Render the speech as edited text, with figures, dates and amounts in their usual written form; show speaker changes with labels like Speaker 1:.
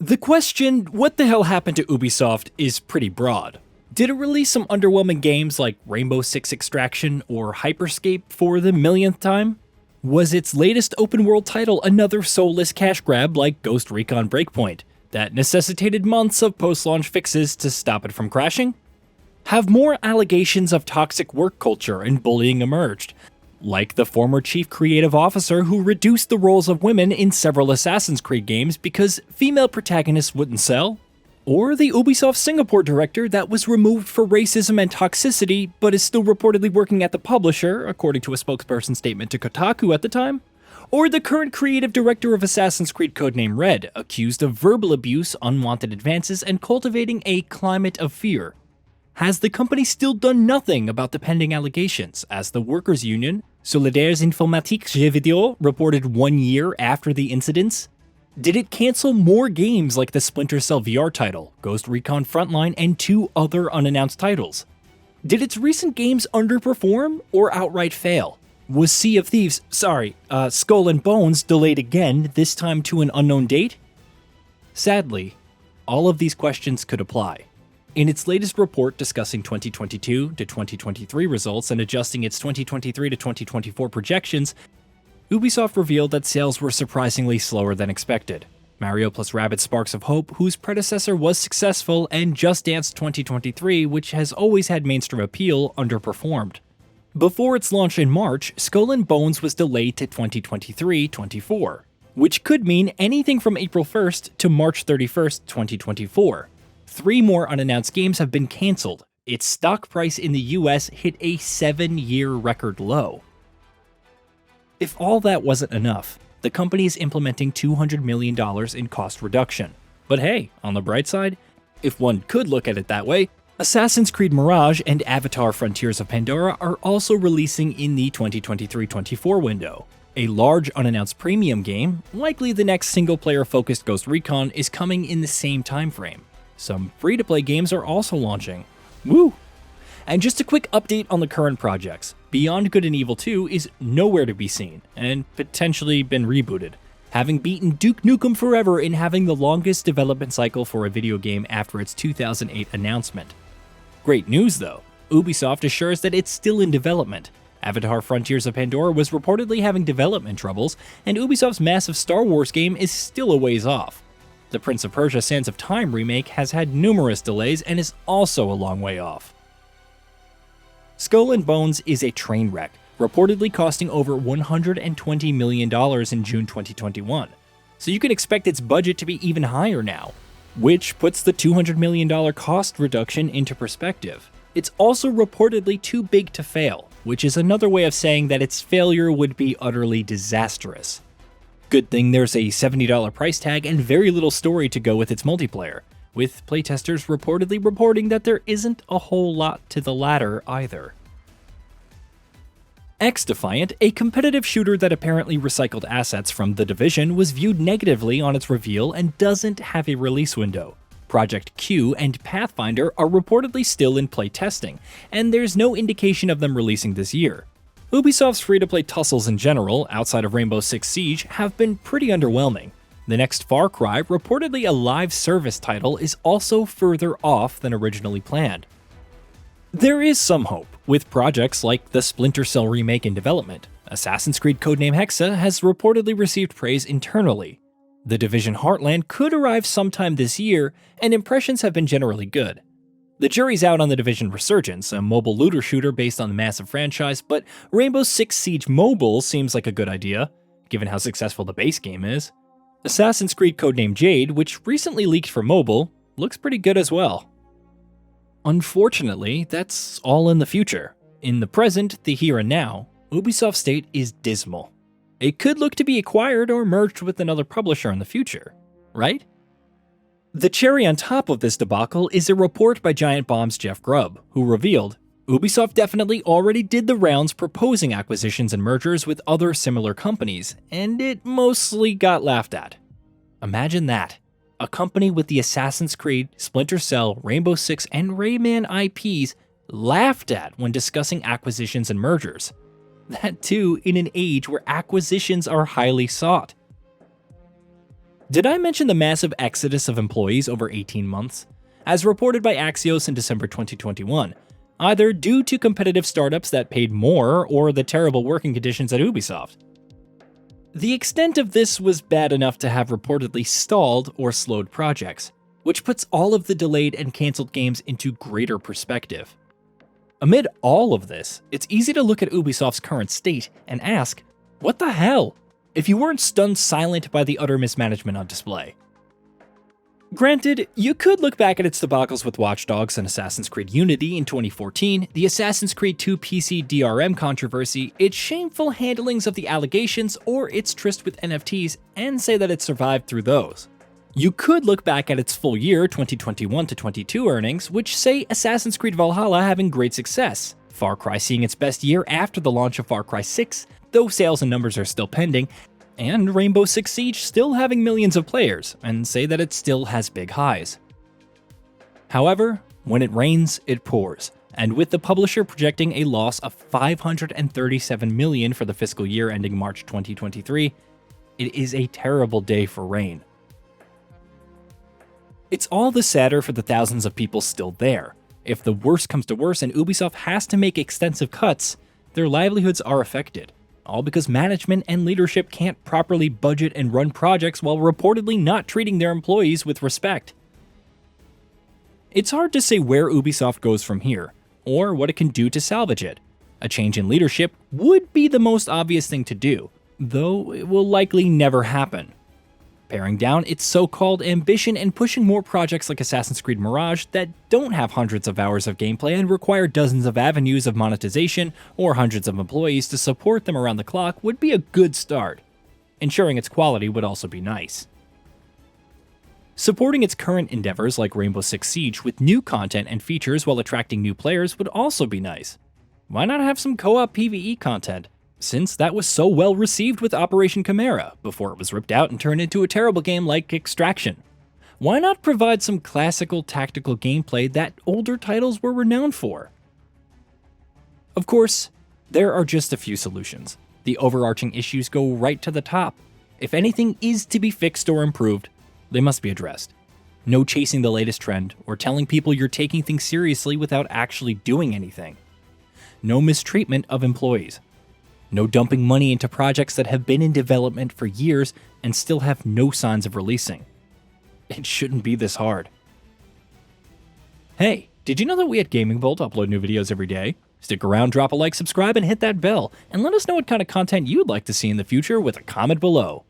Speaker 1: The question, what the hell happened to Ubisoft, is pretty broad. Did it release some underwhelming games like Rainbow Six Extraction or Hyper Scape for the millionth time? Was its latest open world title another soulless cash grab like Ghost Recon Breakpoint that necessitated months of post-launch fixes to stop it from crashing? Have more allegations of toxic work culture and bullying emerged, like the former chief creative officer who reduced the roles of women in several Assassin's Creed games because female protagonists wouldn't sell? Or the Ubisoft Singapore director that was removed for racism and toxicity but is still reportedly working at the publisher, according to a spokesperson statement to Kotaku at the time? Or the current creative director of Assassin's Creed codename Red, accused of verbal abuse, unwanted advances, and cultivating a climate of fear? Has the company still done nothing about the pending allegations, as the workers' union, Solidaires Informatiques Jeux Vidéo, reported 1 year after the incidents? Did it cancel more games like the Splinter Cell VR title, Ghost Recon Frontline, and 2 other unannounced titles? Did its recent games underperform or outright fail? Was Skull and Bones delayed again, this time to an unknown date? Sadly, all of these questions could apply. In its latest report discussing 2022 to 2023 results and adjusting its 2023 to 2024 projections, Ubisoft revealed that sales were surprisingly slower than expected. Mario + Rabbids Sparks of Hope, whose predecessor was successful, and Just Dance 2023, which has always had mainstream appeal, underperformed. Before its launch in March, Skull and Bones was delayed to 2023-24, which could mean anything from April 1st to March 31st, 2024. 3 more unannounced games have been cancelled. Its stock price in the US hit a 7-year record low. If all that wasn't enough, the company is implementing $200 million in cost reduction. But hey, on the bright side, if one could look at it that way, Assassin's Creed Mirage and Avatar Frontiers of Pandora are also releasing in the 2023-24 window. A large unannounced premium game, likely the next single-player focused Ghost Recon, is coming in the same timeframe. Some free-to-play games are also launching. Woo! And just a quick update on the current projects. Beyond Good and Evil 2 is nowhere to be seen, and potentially been rebooted, having beaten Duke Nukem Forever in having the longest development cycle for a video game after its 2008 announcement. Great news though, Ubisoft assures that it's still in development. Avatar Frontiers of Pandora was reportedly having development troubles, and Ubisoft's massive Star Wars game is still a ways off. The Prince of Persia Sands of Time remake has had numerous delays and is also a long way off. Skull and Bones is a train wreck, reportedly costing over $120 million in June 2021, so you can expect its budget to be even higher now, which puts the $200 million cost reduction into perspective. It's also reportedly too big to fail, which is another way of saying that its failure would be utterly disastrous. Good thing there's a $70 price tag and very little story to go with its multiplayer, with playtesters reportedly reporting that there isn't a whole lot to the latter either. X-Defiant, a competitive shooter that apparently recycled assets from The Division, was viewed negatively on its reveal and doesn't have a release window. Project Q and Pathfinder are reportedly still in play testing, and there's no indication of them releasing this year. Ubisoft's free-to-play tussles in general, outside of Rainbow Six Siege, have been pretty underwhelming. The next Far Cry, reportedly a live service title, is also further off than originally planned. There is some hope, with projects like the Splinter Cell remake in development. Assassin's Creed codename Hexa has reportedly received praise internally. The Division Heartland could arrive sometime this year, and impressions have been generally good. The jury's out on The Division Resurgence, a mobile looter shooter based on the massive franchise, but Rainbow Six Siege Mobile seems like a good idea, given how successful the base game is. Assassin's Creed codename Jade, which recently leaked for mobile, looks pretty good as well. Unfortunately, that's all in the future. In the present, the here and now, Ubisoft's state is dismal. It could look to be acquired or merged with another publisher in the future, right? The cherry on top of this debacle is a report by Giant Bomb's Jeff Grubb, who revealed, Ubisoft definitely already did the rounds proposing acquisitions and mergers with other similar companies, and it mostly got laughed at. Imagine that. A company with the Assassin's Creed, Splinter Cell, Rainbow Six, and Rayman IPs laughed at when discussing acquisitions and mergers. That too in an age where acquisitions are highly sought. Did I mention the massive exodus of employees over 18 months? As reported by Axios in December 2021, either due to competitive startups that paid more or the terrible working conditions at Ubisoft. The extent of this was bad enough to have reportedly stalled or slowed projects, which puts all of the delayed and cancelled games into greater perspective. Amid all of this, it's easy to look at Ubisoft's current state and ask, what the hell? If you weren't stunned silent by the utter mismanagement on display. Granted, you could look back at its debacles with Watch Dogs and Assassin's Creed Unity in 2014, the Assassin's Creed 2 PC DRM controversy, its shameful handlings of the allegations, or its tryst with NFTs, and say that it survived through those. You could look back at its full year 2021 to 22 earnings, which say Assassin's Creed Valhalla having great success, Far Cry seeing its best year after the launch of Far Cry 6, though sales and numbers are still pending, and Rainbow Six Siege still having millions of players, and say that it still has big highs. However, when it rains, it pours, and with the publisher projecting a loss of $537 million for the fiscal year ending March 2023, it is a terrible day for Rain. It's all the sadder for the thousands of people still there. If the worst comes to worst and Ubisoft has to make extensive cuts, their livelihoods are affected. All because management and leadership can't properly budget and run projects while reportedly not treating their employees with respect. It's hard to say where Ubisoft goes from here, or what it can do to salvage it. A change in leadership would be the most obvious thing to do, though it will likely never happen. Paring down its so-called ambition and pushing more projects like Assassin's Creed Mirage that don't have hundreds of hours of gameplay and require dozens of avenues of monetization or hundreds of employees to support them around the clock would be a good start. Ensuring its quality would also be nice. Supporting its current endeavors like Rainbow Six Siege with new content and features while attracting new players would also be nice. Why not have some co-op PvE content? Since that was so well received with Operation Chimera before it was ripped out and turned into a terrible game like Extraction. Why not provide some classical tactical gameplay that older titles were renowned for? Of course, there are just a few solutions. The overarching issues go right to the top. If anything is to be fixed or improved, they must be addressed. No chasing the latest trend or telling people you're taking things seriously without actually doing anything. No mistreatment of employees. No dumping money into projects that have been in development for years and still have no signs of releasing. It shouldn't be this hard. Hey, did you know that we at Gaming Vault upload new videos every day? Stick around, drop a like, subscribe, and hit that bell, and let us know what kind of content you'd like to see in the future with a comment below.